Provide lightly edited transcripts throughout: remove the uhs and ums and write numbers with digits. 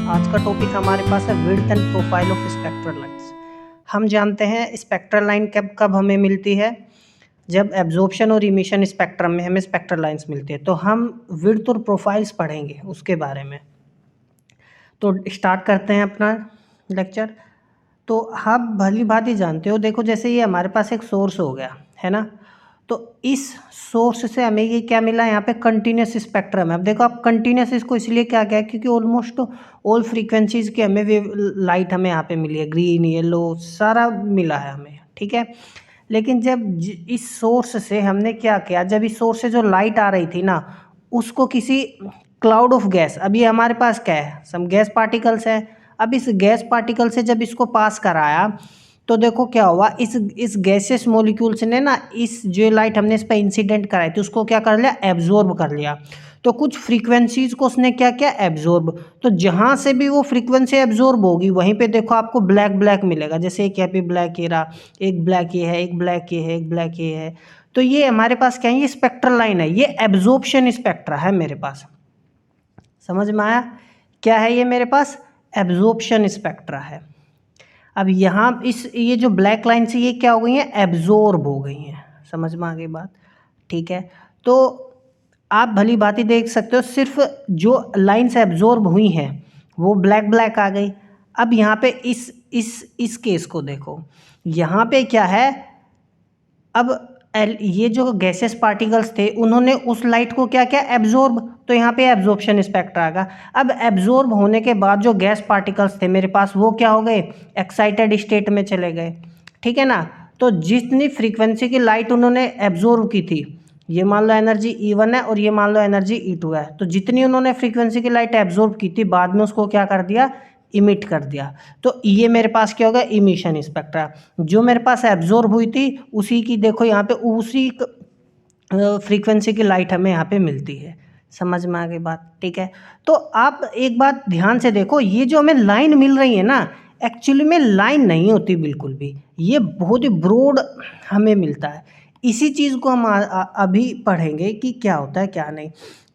आज का टॉपिक हमारे पास है width and profile of spectral lines. हम जानते हैं स्पेक्ट्रल लाइन कब कब हमें मिलती है, जब एब्जॉर्प्शन और इमिशन स्पेक्ट्रम में हमें स्पेक्ट्रल लाइन्स मिलती है। तो हम विड्थ और प्रोफाइल्स पढ़ेंगे उसके बारे में। तो स्टार्ट करते हैं अपना लेक्चर। तो आप भली भांति जानते हो, देखो जैसे ये हमारे पास एक सोर्स हो गया है ना, तो इस सोर्स से हमें ये क्या मिला, यहाँ पे कंटिन्यूस स्पेक्ट्रम है। अब देखो आप कंटिन्यूस इसको इसलिए क्या क्या है, क्योंकि ऑलमोस्ट ऑल फ्रीक्वेंसीज के हमें वेव लाइट हमें यहाँ पे मिली है, ग्रीन येलो सारा मिला है हमें, ठीक है। लेकिन जब इस सोर्स से हमने क्या किया, जब इस सोर्स से जो लाइट आ रही थी ना, उसको किसी क्लाउड ऑफ गैस, अब ये हमारे पास क्या है, सम गैस पार्टिकल्स है। अब इस गैस पार्टिकल से जब इसको पास कराया तो देखो क्या हुआ, इस गैसेस मॉलिक्यूल्स ने ना इस जो लाइट हमने इस पर इंसिडेंट कराई थी उसको क्या कर लिया, एब्जॉर्ब कर लिया। तो कुछ फ्रीक्वेंसीज को उसने क्या किया, एब्जॉर्ब। तो जहाँ से भी वो फ्रीक्वेंसी एब्जॉर्ब होगी वहीं पे देखो आपको ब्लैक ब्लैक मिलेगा। जैसे एक यहाँ पे ब्लैक ये रहा, एक ब्लैक ये है, एक ब्लैक ये है, एक ब्लैक ये है। तो ये हमारे पास क्या है, ये स्पेक्ट्रल लाइन है, ये एब्जॉर्प्शन स्पेक्ट्रा है मेरे पास। समझ में आया, क्या है ये मेरे पास, एब्जॉर्प्शन स्पेक्ट्रा है। अब यहाँ इस ये जो ब्लैक लाइन से ये क्या हो गई हैं, एब्जॉर्ब हो गई हैं। समझ में आ गई बात, ठीक है। तो आप भली भांति देख सकते हो, सिर्फ जो लाइन्स एब्जॉर्ब हुई हैं वो ब्लैक ब्लैक आ गई। अब यहाँ पे इस केस को देखो, यहाँ पे क्या है, अब ये जो गैसेस पार्टिकल्स थे उन्होंने उस लाइट को क्या किया, एब्जॉर्ब। तो यहाँ पे एब्जॉर्प्शन स्पेक्ट्रा आ गया। अब एब्जॉर्ब होने के बाद जो गैस पार्टिकल्स थे मेरे पास वो क्या हो गए, एक्साइटेड स्टेट में चले गए, ठीक है ना। तो जितनी फ्रीक्वेंसी की लाइट उन्होंने एब्जॉर्ब की थी, ये मान लो एनर्जी E1 है और ये मान लो एनर्जी E2 है, तो जितनी उन्होंने फ्रीक्वेंसी की लाइट एब्जॉर्ब की थी बाद में उसको क्या कर दिया, इमिट कर दिया। तो ये मेरे पास क्या होगा, इमिशन स्पेक्ट्रा। जो मेरे पास एब्जॉर्ब हुई थी उसी की देखो यहाँ पे उसी फ्रीक्वेंसी की लाइट हमें यहाँ पे मिलती है। समझ में आ गई बात, ठीक है। तो आप एक बात ध्यान से देखो, ये जो हमें लाइन मिल रही है ना, एक्चुअली में लाइन नहीं होती बिल्कुल भी, ये बहुत ही ब्रॉड हमें मिलता है। इसी चीज़ को हम अभी पढ़ेंगे कि क्या होता है क्या नहीं।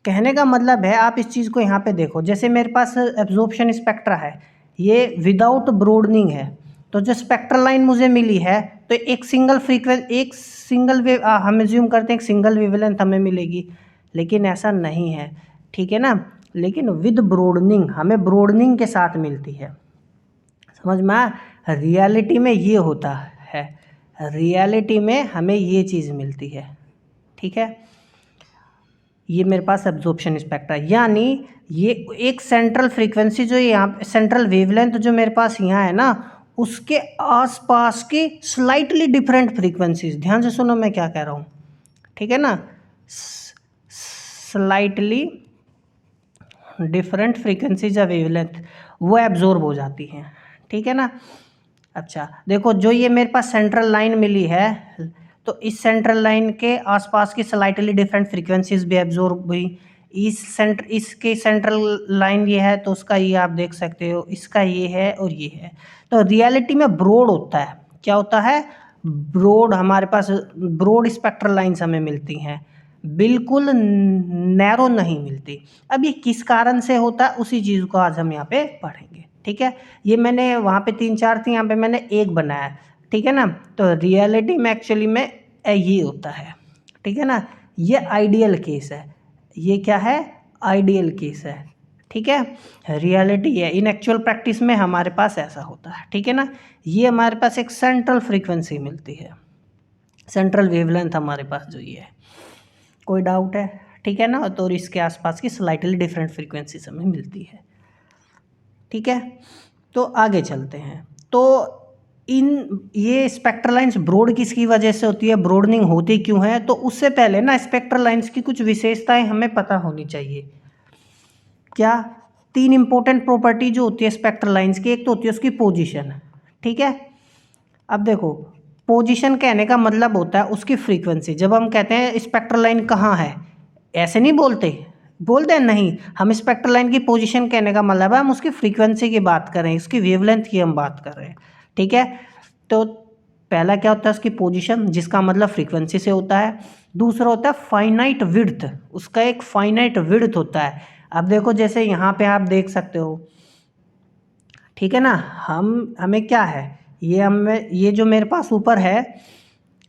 कहने का मतलब है, आप इस चीज़ को यहाँ पे देखो, जैसे मेरे पास एब्जॉर्प्शन स्पेक्ट्रा है, ये विदाउट ब्रोडनिंग है। तो जो स्पेक्ट्रल लाइन मुझे मिली है, तो एक सिंगल वेव हम एज्यूम करते हैं एक सिंगल वेवलेंथ हमें मिलेगी, लेकिन ऐसा नहीं है, ठीक है ना। लेकिन विद ब्रोडनिंग, हमें ब्रोडनिंग के साथ मिलती है। समझ में आया, रियलिटी में ये होता है, रियलिटी में हमें ये चीज़ मिलती है, ठीक है। ये मेरे पास एब्जॉर्प्शन स्पेक्ट्रा, यानी ये एक सेंट्रल फ्रीक्वेंसी जो यहाँ सेंट्रल वेवलेंथ जो मेरे पास यहाँ है ना, उसके आसपास की स्लाइटली डिफरेंट फ्रीक्वेंसीज, ध्यान से सुनो मैं क्या कह रहा हूँ, ठीक है ना। स्लाइटली डिफरेंट फ्रीक्वेंसीज या वेवलेंथ वो एब्जॉर्ब हो जाती हैं, ठीक है ना। अच्छा देखो, जो ये मेरे पास सेंट्रल लाइन मिली है, तो इस सेंट्रल लाइन के आसपास की स्लाइटली डिफरेंट फ्रीक्वेंसीज भी एब्जॉर्ब हुई। इसके सेंट्रल लाइन ये है तो उसका ये आप देख सकते हो, इसका ये है और ये है। तो रियलिटी में ब्रॉड होता है, क्या होता है, ब्रॉड। हमारे पास ब्रॉड स्पेक्ट्रल लाइन्स हमें मिलती हैं, बिल्कुल नैरो नहीं मिलती। अब ये किस कारण से होता है उसी चीज़ को आज हम यहाँ पे पढ़ेंगे, ठीक है। ये मैंने वहाँ पे 3-4 थी, यहाँ पे मैंने एक बनाया, ठीक है ना। तो रियलिटी में एक्चुअली में ये होता है, ठीक है ना। ये आइडियल केस है, ये क्या है, आइडियल केस है, ठीक है। रियलिटी है, इन एक्चुअल प्रैक्टिस में हमारे पास ऐसा होता है, ठीक है ना। ये हमारे पास एक सेंट्रल फ्रीक्वेंसी मिलती है, सेंट्रल वेवलेंथ हमारे पास जो ये है, कोई डाउट है, ठीक है ना। तो इसके आसपास की स्लाइटली डिफरेंट फ्रीक्वेंसीज हमें मिलती है, ठीक है। तो आगे चलते हैं। तो ये स्पेक्ट्रल लाइंस ब्रॉड किसकी वजह से होती है, ब्रॉडनिंग होती क्यों है, तो उससे पहले ना स्पेक्ट्रल लाइंस की कुछ विशेषताएं हमें पता होनी चाहिए। क्या, 3 इंपॉर्टेंट प्रॉपर्टी जो होती है स्पेक्ट्रल लाइंस की, एक तो होती है उसकी पोजीशन, ठीक है। अब देखो, पोजीशन कहने का मतलब होता है उसकी फ्रीक्वेंसी। जब हम कहते हैं स्पेक्ट्रल लाइन कहाँ है, ऐसे नहीं बोलते हैं, नहीं, हम स्पेक्ट्रल लाइन की पोजीशन कहने का मतलब है हम उसकी फ्रीक्वेंसी की बात कर रहे हैं, उसकी वेवलेंथ की हम बात कर रहे हैं, ठीक है। तो पहला क्या होता है उसकी पोजीशन, जिसका मतलब फ्रीक्वेंसी से होता है। दूसरा होता है फाइनाइट विड्थ, उसका एक फाइनाइट विड्थ होता है। अब देखो जैसे यहाँ पे आप देख सकते हो, ठीक है ना। हमें क्या है, ये जो मेरे पास ऊपर है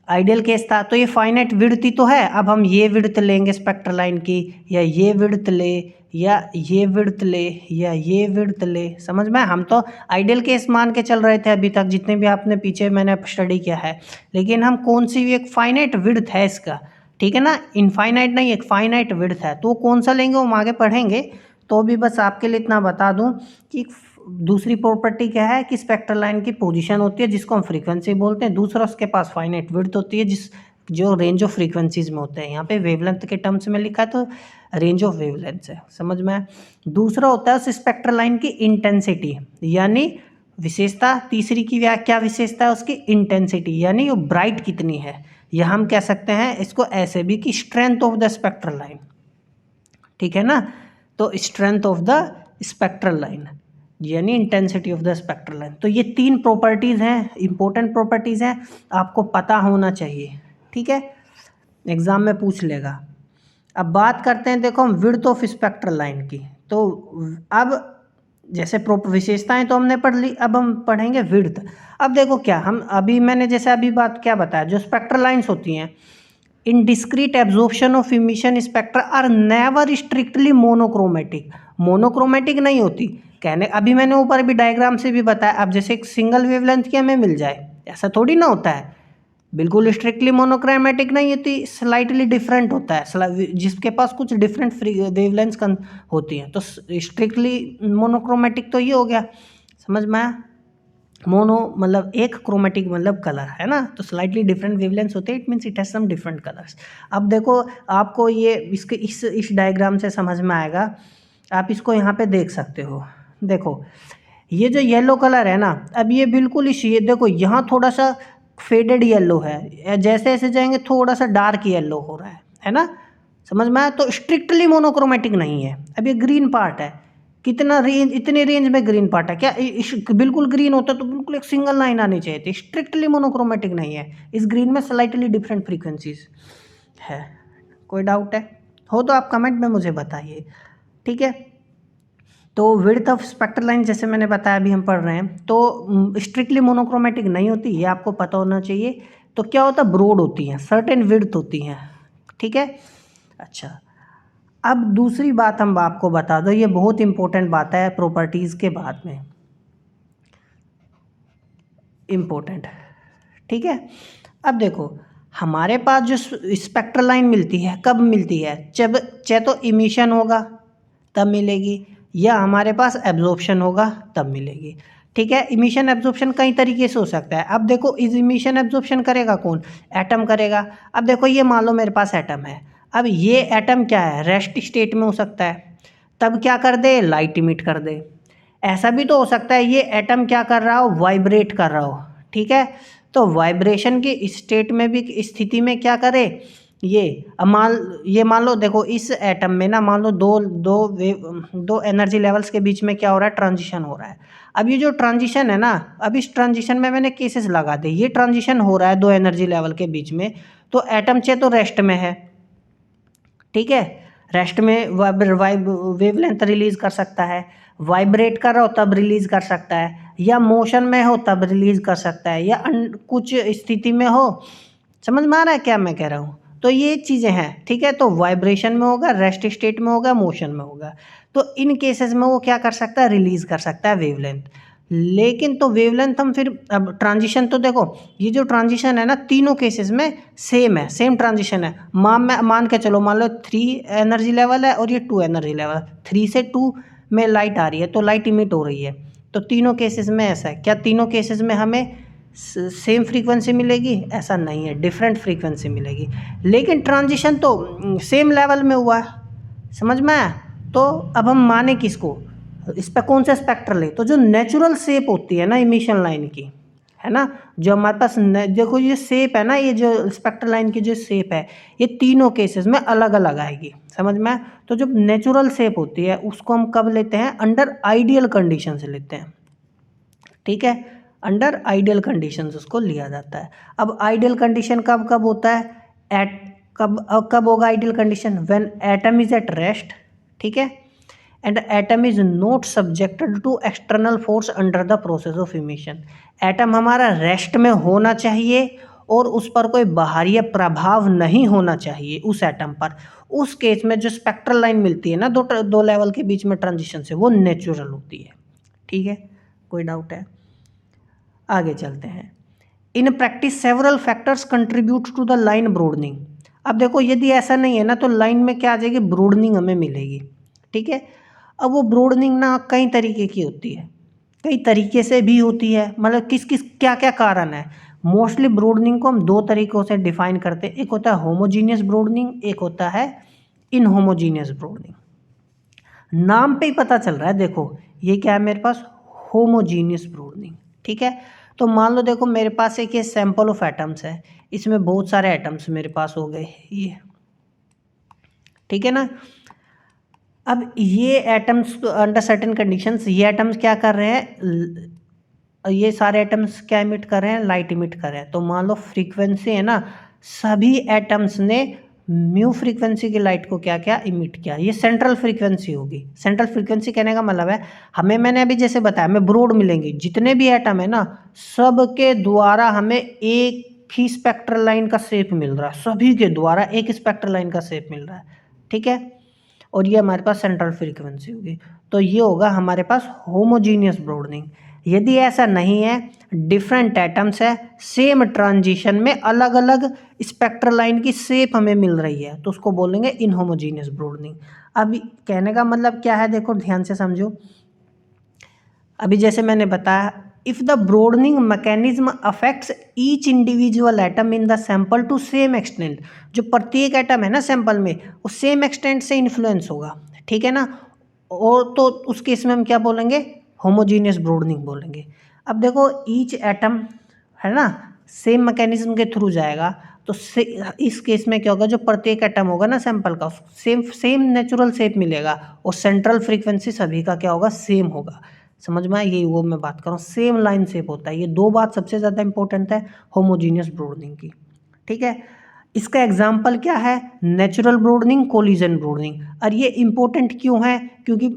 आइडियल केस था, तो ये फाइनाइट विड्थ ही तो है। अब हम ये विड्थ लेंगे स्पेक्ट्रल लाइन की, या ये विड्थ ले, या ये विड्थ ले, या ये विड्थ ले, समझ में। हम तो आइडियल केस मान के चल रहे थे अभी तक, जितने भी आपने पीछे मैंने स्टडी किया है। लेकिन हम कौन सी भी एक फाइनाइट विड्थ है इसका, ठीक है ना, इनफाइनाइट नहीं, एक फाइनाइट विड्थ है, तो कौन सा लेंगे वो हम आगे पढ़ेंगे। तो भी बस आपके लिए इतना बता दूं कि दूसरी प्रॉपर्टी क्या है कि स्पेक्ट्रल लाइन की पोजीशन होती है जिसको हम फ्रीक्वेंसी बोलते हैं, दूसरा उसके पास फाइनाइट विड्थ होती है जो रेंज ऑफ फ्रीक्वेंसीज में होते हैं। यहाँ पे वेवलेंथ के टर्म्स में लिखा है तो रेंज ऑफ वेवलेंथ है, समझ में। दूसरा होता है उस स्पेक्ट्रल लाइन की इंटेंसिटी, यानी विशेषता। तीसरी की क्या विशेषता है उसकी, इंटेंसिटी, यानी वो ब्राइट कितनी है। या हम कह सकते हैं इसको ऐसे भी कि strength of the spectral line, ठीक है ना। तो strength of the spectral line यानी intensity of the spectral line. तो ये 3 प्रॉपर्टीज़ हैं, इंपॉर्टेंट प्रॉपर्टीज़ हैं, आपको पता होना चाहिए, ठीक है, एग्जाम में पूछ लेगा। अब बात करते हैं, देखो हम विड्थ ऑफ स्पेक्ट्रल लाइन की। तो अब जैसे विशेषताएं तो हमने पढ़ ली, अब हम पढ़ेंगे विड्थ। अब देखो क्या हम मैंने जैसे अभी बात क्या बताया, जो स्पेक्ट्रल लाइन्स होती हैं in discrete absorption of emission spectra are never strictly monochromatic. Monochromatic नहीं होती, कहने अभी मैंने ऊपर भी डायग्राम से भी बताया। अब जैसे एक सिंगल वेवलेंथ की हमें मिल जाए, ऐसा थोड़ी ना होता है, बिल्कुल स्ट्रिक्टली मोनोक्रोमेटिक नहीं होती, स्लाइटली डिफरेंट होता है, जिसके पास कुछ डिफरेंट वेवलेंथ्स होती हैं। तो स्ट्रिक्टली मोनोक्रोमेटिक तो ये हो गया, समझ में आया। मोनो मतलब एक, क्रोमेटिक मतलब कलर, है ना। तो स्लाइटली डिफरेंट वेवलेंथ्स होते हैं, it means it has some different colours. अब देखो आपको ये इसके इस डायग्राम से समझ में आएगा, आप इसको यहाँ पे देख सकते हो। देखो ये जो येलो कलर है ना, अब ये बिल्कुल ये देखो यहाँ थोड़ा सा फेडेड येलो है, जैसे जैसे जाएंगे थोड़ा सा डार्क येलो हो रहा है ना, समझ में आया। तो स्ट्रिक्टली मोनोक्रोमेटिक नहीं है। अब ये ग्रीन पार्ट है, कितना रेंज, इतने रेंज में ग्रीन पार्ट है क्या, बिल्कुल ग्रीन होता तो बिल्कुल एक सिंगल लाइन आनी चाहिए थी। स्ट्रिक्टली मोनोक्रोमेटिक नहीं है, इस ग्रीन में स्लाइटली डिफरेंट फ्रीक्वेंसीज है। कोई डाउट है हो तो आप कमेंट में मुझे बताइए, ठीक है। तो विड्थ ऑफ स्पेक्ट्रल लाइन जैसे मैंने बताया अभी हम पढ़ रहे हैं, तो स्ट्रिक्टली मोनोक्रोमेटिक नहीं होती, ये आपको पता होना चाहिए। तो क्या होता है, ब्रॉड होती हैं, सर्टेन विड्थ होती हैं, ठीक है। अच्छा, अब दूसरी बात हम आपको बता दो, ये बहुत इंपॉर्टेंट बात है प्रॉपर्टीज़ के बाद में, इम्पोर्टेंट, ठीक है। अब देखो हमारे पास जो स्पेक्ट्रल लाइन मिलती है कब मिलती है, जब चाहे तो इमिशन होगा तब मिलेगी, या हमारे पास एब्जॉर्प्शन होगा तब मिलेगी, ठीक है। इमिशन एब्जॉर्प्शन कई तरीके से हो सकता है। अब देखो इस इमिशन एब्जॉर्प्शन करेगा कौन, एटम करेगा। अब देखो ये मान लो मेरे पास एटम है, अब ये एटम क्या है, रेस्ट स्टेट में हो सकता है, तब क्या कर दे, लाइट इमिट कर दे। ऐसा भी तो हो सकता है ये एटम क्या कर रहा हो, वाइब्रेट कर रहा हो, ठीक है। तो वाइब्रेशन की स्टेट में भी, स्थिति में क्या करे, ये मान लो देखो इस एटम में ना, मान लो दो एनर्जी लेवल्स के बीच में क्या हो रहा है, ट्रांजिशन हो रहा है। अब ये जो ट्रांजिशन है ना, अब इस ट्रांजिशन में मैंने केसेस लगा दे, ये ट्रांजिशन हो रहा है दो एनर्जी लेवल के बीच में, तो एटम चाहे तो रेस्ट में है, ठीक है, रेस्ट में वेवलेंथ रिलीज कर सकता है, वाइब्रेट कर रहा हो तब रिलीज कर सकता है, या मोशन में हो तब रिलीज कर सकता है, या कुछ स्थिति में हो। समझ में आ रहा है क्या मैं कह रहा हूँ। तो ये चीज़ें हैं, ठीक है। तो वाइब्रेशन में होगा, रेस्ट स्टेट में होगा, मोशन में होगा। तो इन केसेस में वो क्या कर सकता है, रिलीज कर सकता है वेवलेंथ। लेकिन तो वेवलेंथ हम फिर, अब ट्रांजिशन तो देखो ये जो ट्रांजिशन है ना तीनों केसेस में सेम है, सेम ट्रांजिशन है। मान के चलो, मान लो 3 एनर्जी लेवल है और ये 2 एनर्जी लेवल, 3 से 2 में लाइट आ रही है तो लाइट इमिट हो रही है। तो तीनों केसेस में ऐसा है क्या, तीनों केसेस में हमें सेम फ्रीक्वेंसी मिलेगी, ऐसा नहीं है, डिफरेंट फ्रीक्वेंसी मिलेगी। लेकिन ट्रांजिशन तो सेम लेवल में हुआ है, समझ में आया। तो अब हम माने किसको, इस पर कौन सा स्पेक्ट्रल है, तो जो नेचुरल शेप होती है ना इमिशन लाइन की, है ना, जो हमारे पास देखो ये शेप है ना, ये जो स्पेक्ट्रल लाइन की जो शेप है, ये तीनों केसेस में अलग अलग आएगी, समझ में। तो जो नेचुरल शेप होती है उसको हम कब लेते हैं, अंडर आइडियल कंडीशन से लेते हैं, ठीक है, अंडर आइडियल कंडीशंस उसको लिया जाता है। अब आइडियल कंडीशन कब कब होता है, कब होगा ideal condition, when atom is at rest, ठीक है, and atom is not subjected to external force under the process of emission. Atom हमारा रेस्ट में होना चाहिए और उस पर कोई बाहरी प्रभाव नहीं होना चाहिए उस एटम पर। उस केस में जो स्पेक्ट्रल लाइन मिलती है ना दो लेवल के बीच में ट्रांजिशन से, वो नेचुरल होती है। ठीक है, कोई डाउट है? आगे चलते हैं। In practice several factors contribute to the line broadening. अब देखो यदि ऐसा नहीं है ना तो लाइन में क्या आ जाएगी, ब्रोडनिंग हमें मिलेगी। ठीक है, अब वो ब्रोडनिंग ना कई तरीके की होती है, कई तरीके से भी होती है, मतलब किस किस क्या क्या कारण है। मोस्टली ब्रोडनिंग को हम दो तरीकों से डिफाइन करते हैं, एक होता है होमोजीनियस ब्रोडनिंग, एक होता है इनहोमोजीनियस ब्रोडनिंग। नाम पे ही पता चल रहा है, देखो ये क्या है मेरे पास, होमोजीनियस ब्रोडनिंग। ठीक है, तो मान लो देखो मेरे पास एक ये सैंपल ऑफ एटम्स है, इसमें बहुत सारे एटम्स मेरे पास हो गए ये। ठीक है ना, अब ये एटम्स अंडर सर्टेन कंडीशंस, ये एटम्स क्या कर रहे हैं, ये सारे एटम्स क्या इमिट कर रहे हैं, लाइट इमिट कर रहे हैं। तो मान लो फ्रीक्वेंसी है ना, सभी एटम्स ने म्यू फ्रीक्वेंसी की लाइट को क्या क्या इमिट किया, ये सेंट्रल फ्रीक्वेंसी होगी। सेंट्रल फ्रीक्वेंसी कहने का मतलब है हमें, मैंने अभी जैसे बताया, हमें ब्रॉड मिलेंगी, जितने भी एटम है ना सब के द्वारा हमें एक ही स्पेक्ट्रल लाइन का शेप मिल रहा है, सभी के द्वारा एक स्पेक्ट्रल लाइन का शेप मिल रहा है। ठीक है, और ये हमारे पास सेंट्रल फ्रीक्वेंसी होगी, तो ये होगा हमारे पास होमोजीनियस ब्रोडनिंग। यदि ऐसा नहीं है, डिफरेंट एटम्स है, सेम ट्रांजिशन में अलग अलग स्पेक्ट्रल लाइन की शेप हमें मिल रही है, तो उसको बोलेंगे इनहोमोजीनियस ब्रोडनिंग। अब कहने का मतलब क्या है, देखो ध्यान से समझो। अभी जैसे मैंने बताया, if the broadening mechanism affects each individual atom in the sample to same extent, जो प्रत्येक एटम है ना सैंपल में वो सेम एक्सटेंट से इन्फ्लुएंस होगा। ठीक है ना, और तो उस केस में हम क्या बोलेंगे, होमोजीनियस ब्रोडनिंग बोलेंगे। अब देखो ईच एटम है ना सेम मैकेनिज्म के थ्रू जाएगा, तो इस केस में क्या होगा, जो प्रत्येक एटम होगा ना सैंपल का सेम सेम नेचुरल शेप मिलेगा, और सेंट्रल फ्रीक्वेंसी सभी का क्या होगा, सेम होगा। समझ में यही वो मैं बात कर रहा हूँ, सेम लाइन शेप होता है। ये दो बात सबसे ज़्यादा इंपॉर्टेंट है होमोजीनियस ब्रोडनिंग की। ठीक है, इसका एग्जाम्पल क्या है, नेचुरल ब्रोडनिंग, कोलिजन ब्रोडनिंग। और ये इंपॉर्टेंट क्यों है, क्योंकि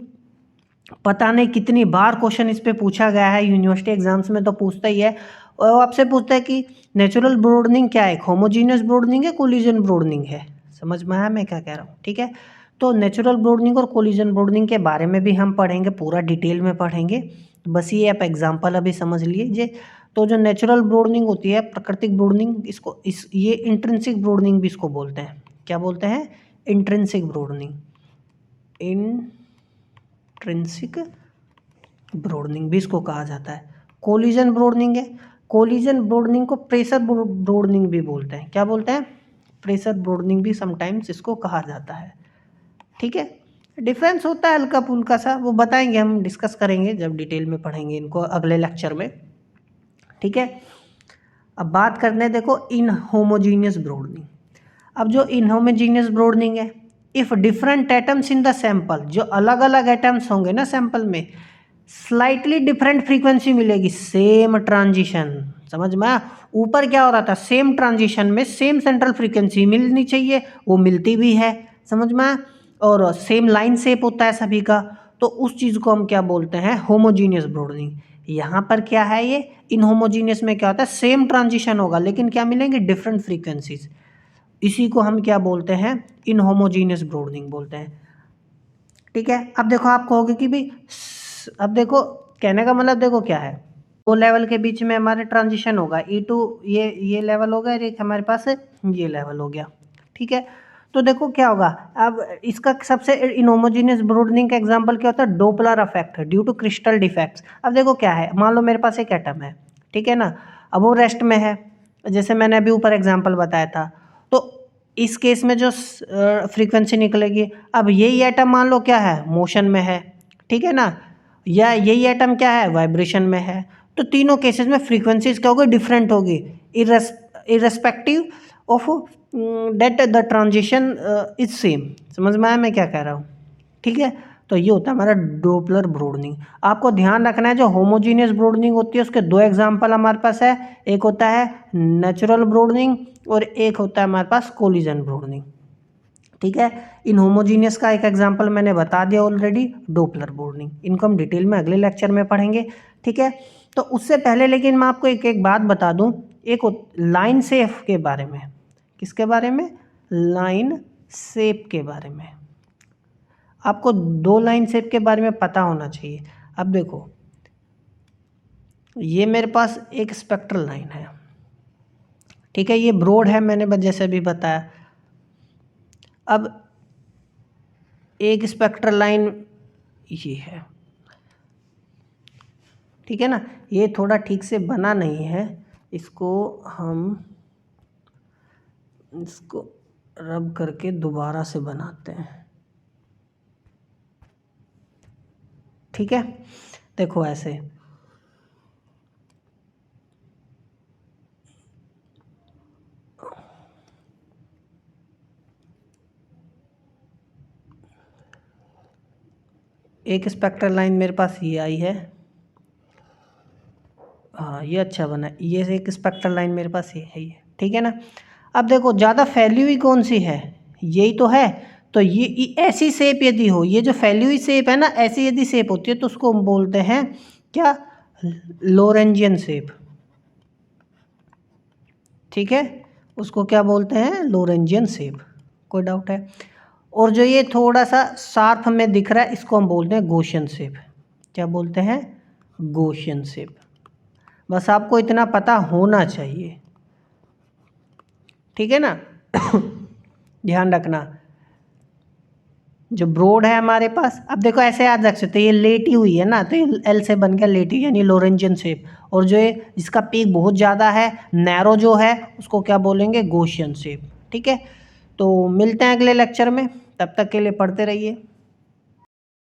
पता नहीं कितनी बार क्वेश्चन इस पे पूछा गया है, यूनिवर्सिटी एग्जाम्स में तो पूछता ही है, और आपसे पूछता है कि नेचुरल ब्रोडनिंग क्या है, होमोजीनियस ब्रोडनिंग है, कोलिजन ब्रोडनिंग है। समझ में आया मैं क्या कह रहा हूँ? ठीक है, तो नेचुरल ब्रोडनिंग और कोलिजन ब्रोडनिंग के बारे में भी हम पढ़ेंगे, पूरा डिटेल में पढ़ेंगे। बस ये आप एग्जाम्पल अभी समझ लीजिए। तो जो नेचुरल ब्रोडनिंग होती है, प्राकृतिक ब्रोडनिंग, इसको ये इंट्रिंसिक ब्रोडनिंग भी इसको बोलते हैं। क्या बोलते हैं? इंट्रिंसिक ब्रोडनिंग, इंट्रिंसिक ब्रोडनिंग भी इसको कहा जाता है। कोलिजन ब्रोडनिंग है, कोलिजन ब्रोडनिंग को प्रेशर ब्रोडनिंग भी बोलते हैं। क्या बोलते हैं? प्रेशर ब्रोडनिंग भी समटाइम्स इसको कहा जाता है। ठीक है, डिफरेंस होता है हल्का फुल्का सा, वो बताएंगे, हम डिस्कस करेंगे जब डिटेल में पढ़ेंगे इनको अगले लेक्चर में। ठीक है, अब बात करने देखो इनहोमोजीनियस ब्रोडनिंग। अब जो इनहोमोजीनियस ब्रोडनिंग है, if different atoms in the sample, जो अलग अलग एटम्स होंगे ना सैंपल में, स्लाइटली डिफरेंट फ्रीक्वेंसी मिलेगी, सेम ट्रांजिशन। समझ में? ऊपर क्या हो रहा था, सेम ट्रांजिशन में सेम सेंट्रल फ्रीक्वेंसी मिलनी चाहिए, वो मिलती भी है। समझ में? और सेम लाइन शेप होता है सभी का, तो उस चीज़ को हम क्या बोलते हैं, होमोजीनियस ब्रोडनिंग। यहाँ पर क्या है, ये इनहोमोजीनियस में क्या होता है, सेम ट्रांजिशन होगा लेकिन क्या मिलेंगे, डिफरेंट फ्रीक्वेंसीज। इसी को हम क्या बोलते हैं, इनहोमोजीनियस ब्रोडनिंग बोलते हैं। ठीक है, अब देखो आप कहोगे कि भाई, अब देखो कहने का मतलब देखो क्या है, दो लेवल के बीच में हमारे ट्रांजिशन होगा, E2 ये लेवल होगा और एक हमारे पास ये लेवल हो गया। ठीक है, तो देखो क्या होगा, अब इसका सबसे इनहोमोजेनियस ब्रोडनिंग का एग्जांपल क्या होता है, Doppler effect due to crystal defects. अब देखो क्या है, मान लो मेरे पास एक एटम है, ठीक है ना, अब वो रेस्ट में है, जैसे मैंने अभी ऊपर एग्जाम्पल बताया था, तो इस केस में जो फ्रीक्वेंसी निकलेगी, अब यही एटम मान लो क्या है, मोशन में है, ठीक है ना, या यही एटम क्या है, वाइब्रेशन में है, तो तीनों केसेस में फ्रीक्वेंसीज क्या होगी, डिफरेंट होगी, irrespective of that the transition is same. समझ में आया मैं क्या कह रहा हूँ? ठीक है, तो ये होता है हमारा डोपलर ब्रोडनिंग। आपको ध्यान रखना है, जो होमोजीनियस ब्रोडनिंग होती है उसके दो एग्जाम्पल हमारे पास है, एक होता है नेचुरल ब्रोडनिंग और एक होता है हमारे पास कोलिजन ब्रोडनिंग। ठीक है। इनहोमोजीनियस का एक एग्जांपल मैंने बता दिया ऑलरेडी, डोपलर बॉर्निंग। इनको हम डिटेल में अगले लेक्चर में पढ़ेंगे, ठीक है। तो उससे पहले लेकिन मैं आपको एक एक बात बता दूं, एक लाइन शेप के बारे में। किसके बारे में? लाइन शेप के बारे में। आपको दो लाइन शेप के बारे में पता होना चाहिए। अब देखो, ये मेरे पास एक स्पेक्ट्रल लाइन है, ठीक है, ये ब्रॉड है, मैंने जैसे भी बताया। अब एक स्पेक्ट्रल लाइन ये है, ठीक है ना। ये थोड़ा ठीक से बना नहीं है, इसको हम इसको रब करके दोबारा से बनाते हैं, ठीक है। देखो ऐसे, एक स्पेक्ट्रल लाइन मेरे पास ये आई है, हाँ ये अच्छा बना है। ये एक स्पेक्ट्रल लाइन मेरे पास ये है, ठीक है ना। अब देखो ज़्यादा फैली हुई कौन सी है? यही तो है। तो ये ऐसी शेप यदि हो, ये जो फैली हुई शेप है ना, ऐसी यदि शेप होती है तो उसको हम बोलते हैं क्या? लोरेंजियन शेप, ठीक है। उसको क्या बोलते हैं? Lorentzian shape. कोई डाउट है? और जो ये थोड़ा सा शार्प में दिख रहा है, इसको हम बोलते हैं गॉसियन शेप। क्या बोलते हैं? Gaussian shape. बस आपको इतना पता होना चाहिए, ठीक है ना। ध्यान रखना, जो ब्रॉड है हमारे पास, अब देखो ऐसे याद रख सकते, ये लेटी हुई है ना, तो ये एल से बन गया लेटी, यानी लोरेंजियन शेप। और जो ये जिसका पीक बहुत ज़्यादा है, नैरो जो है, उसको क्या बोलेंगे? गॉसियन शेप, ठीक है। तो मिलते हैं अगले लेक्चर में, तब तक के लिए पढ़ते रहिए।